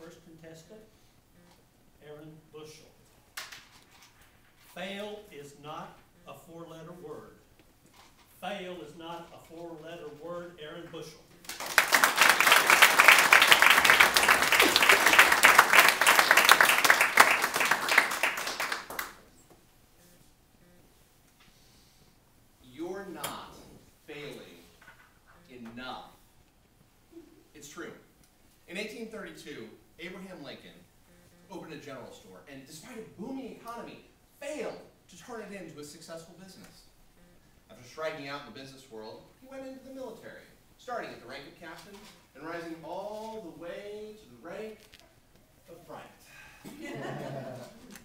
first contestant, Aaron Bushell. Fail is not a four-letter word. Fail is not a four-letter word, Aaron Bushell. You're not failing enough. It's true. In 1832, Abraham Lincoln opened a general store and, despite a booming economy, failed to turn it into a successful business. After striking out in the business world, he went into the military, starting at the rank of captain and rising all the way to the rank of private.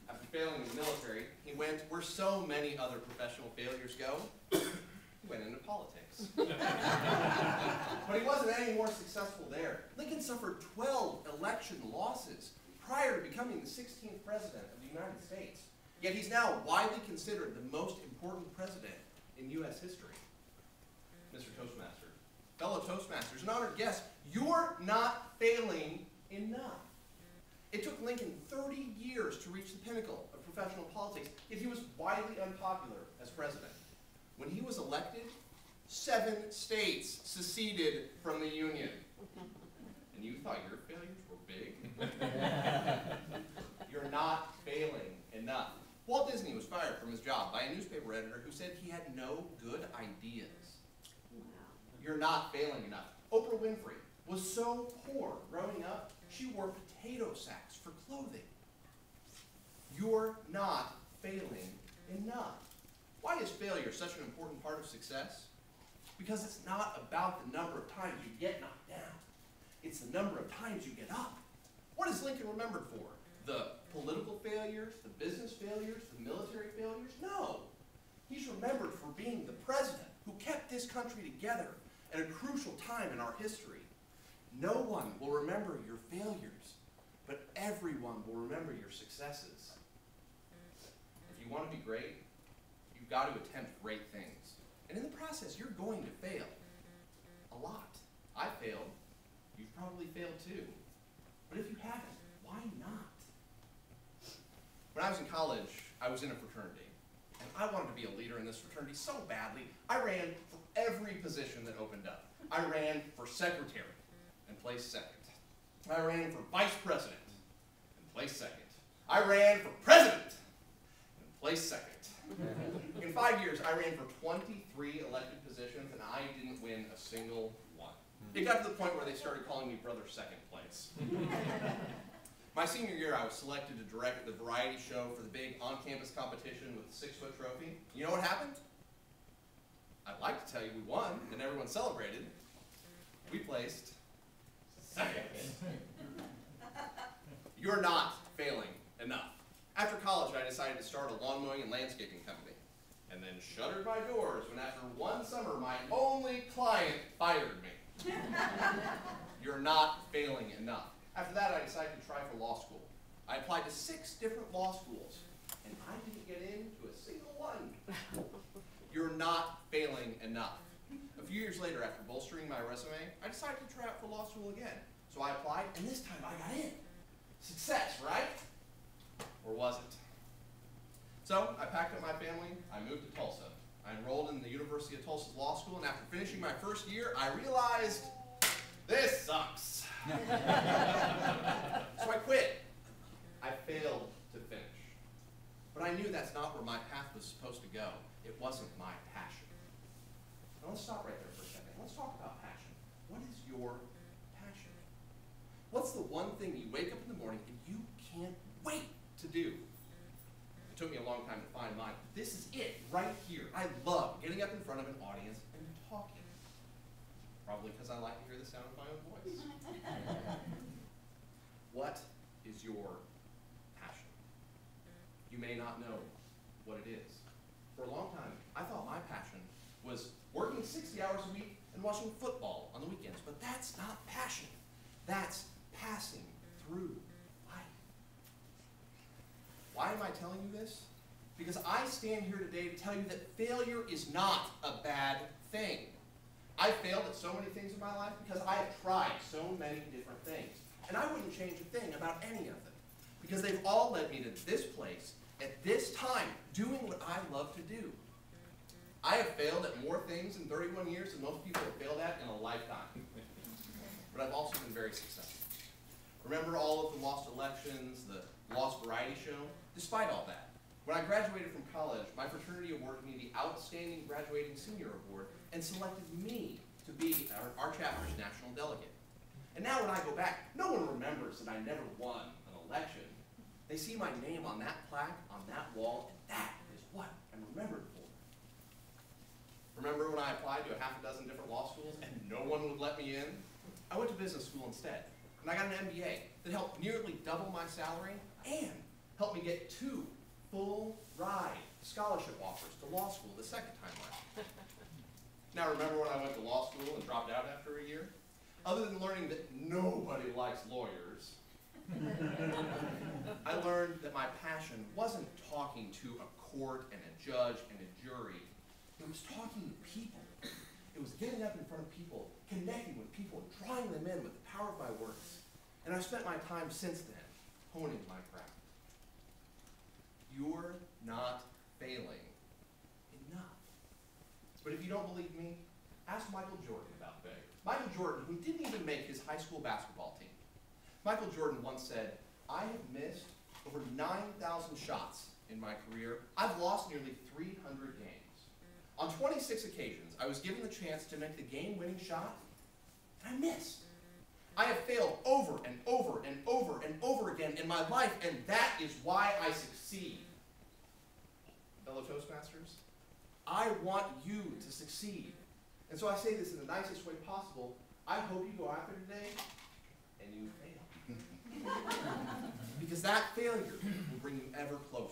After failing in the military, he went where so many other professional failures go. He went into politics. But he wasn't any more successful there. Lincoln suffered 12 election losses prior to becoming the 16th president of the United States. Yet he's now widely considered the most important president in U.S. history. Mr. Toastmaster, fellow Toastmasters, and honored guests, you're not failing enough. It took Lincoln 30 years to reach the pinnacle of professional politics, yet he was widely unpopular as president. When he was elected, 7 states seceded from the Union. And you thought your failures were big? You're not failing enough. Walt Disney was fired from his job by a newspaper editor who said he had no good ideas. You're not failing enough. Oprah Winfrey was so poor growing up, she wore potato sacks for clothing. You're not failing enough. Why is failure such an important part of success? Because it's not about the number of times you get knocked down. It's the number of times you get up. What is Lincoln remembered for? The political failures, the business failures, the military failures? No. He's remembered for being the president who kept this country together at a crucial time in our history. No one will remember your failures, but everyone will remember your successes. If you want to be great, you've got to attempt great things. And in the process, you're going to fail. A lot. I failed. You've probably failed too. But if you haven't, why not? When I was in college, I was in a fraternity. And I wanted to be a leader in this fraternity so badly, I ran for every position that opened up. I ran for secretary and placed second. I ran for vice president and placed second. I ran for president and placed second. In 5 years, I ran for 23 elected positions, and I didn't win a single one. It got to the point where they started calling me Brother Second Place. My senior year, I was selected to direct the variety show for the big on-campus competition with the 6-foot trophy. You know what happened? I'd like to tell you we won, and everyone celebrated. We placed second. You're not failing enough. After college, I decided to start a lawn mowing and landscaping company, and then shuttered my doors when after one summer, my only client fired me. You're not failing enough. After that, I decided to try for law school. I applied to 6 different law schools, and I didn't get into a single one. You're not failing enough. A few years later, after bolstering my resume, I decided to try out for law school again. So I applied, and this time I got in. Success, right? Or was it? So I packed up my family, I moved to Tulsa. I enrolled in the University of Tulsa's law school, and after finishing my first year, I realized this sucks. So I quit. I failed to finish. But I knew that's not where my path was supposed to go. It wasn't my passion. Now let's stop right there for a second. Let's talk about passion. What is your passion? What's the one thing you wake up in the morning and you can't wait to do? It took me a long time to find mine. This is it, right here. I love getting up in front of an audience and talking. Probably because I like to hear the sound of my own voice. What is your passion? You may not know what it is. For a long time, I thought my passion was working 60 hours a week and watching football on the weekends. But that's not passion. That's passing through life. Why am I telling you this? Because I stand here today to tell you that failure is not a bad thing. I failed at so many things in my life because I have tried so many different things. And I wouldn't change a thing about any of them, because they've all led me to this place at this time, doing what I love to do. I have failed at more things in 31 years than most people have failed at in a lifetime. But I've also been very successful. Remember all of the lost elections, the lost variety show? Despite all that, when I graduated from college, my fraternity awarded me the Outstanding Graduating Senior Award and selected me to be our chapter's national delegate. And now when I go back, no one remembers that I never won an election. They see my name on that plaque, on that wall, and that is what I'm remembered for. Remember when I applied to a half a dozen different law schools and no one would let me in? I went to business school instead, and I got an MBA that helped nearly double my salary and helped me get 2 full-ride scholarship offers to law school the second time around. Now remember when I went to law school and dropped out after a year? Other than learning that nobody likes lawyers, I learned that my passion wasn't talking to a court and a judge and a jury. It was talking to people. It was getting up in front of people, connecting with people, and drawing them in with the power of my words. And I've spent my time since then honing my craft. You're not failing enough. But if you don't believe me, ask Michael Jordan about failure. Michael Jordan, who didn't even make his high school basketball team. Michael Jordan once said, "I have missed over 9,000 shots in my career. I've lost nearly 300 games. On 26 occasions, I was given the chance to make the game-winning shot, and I missed. I have failed over and over and over and over again in my life, and that is why I succeed." Fellow Toastmasters, I want you to succeed. And so I say this in the nicest way possible. I hope you go out there today and you fail. Because that failure will bring you ever closer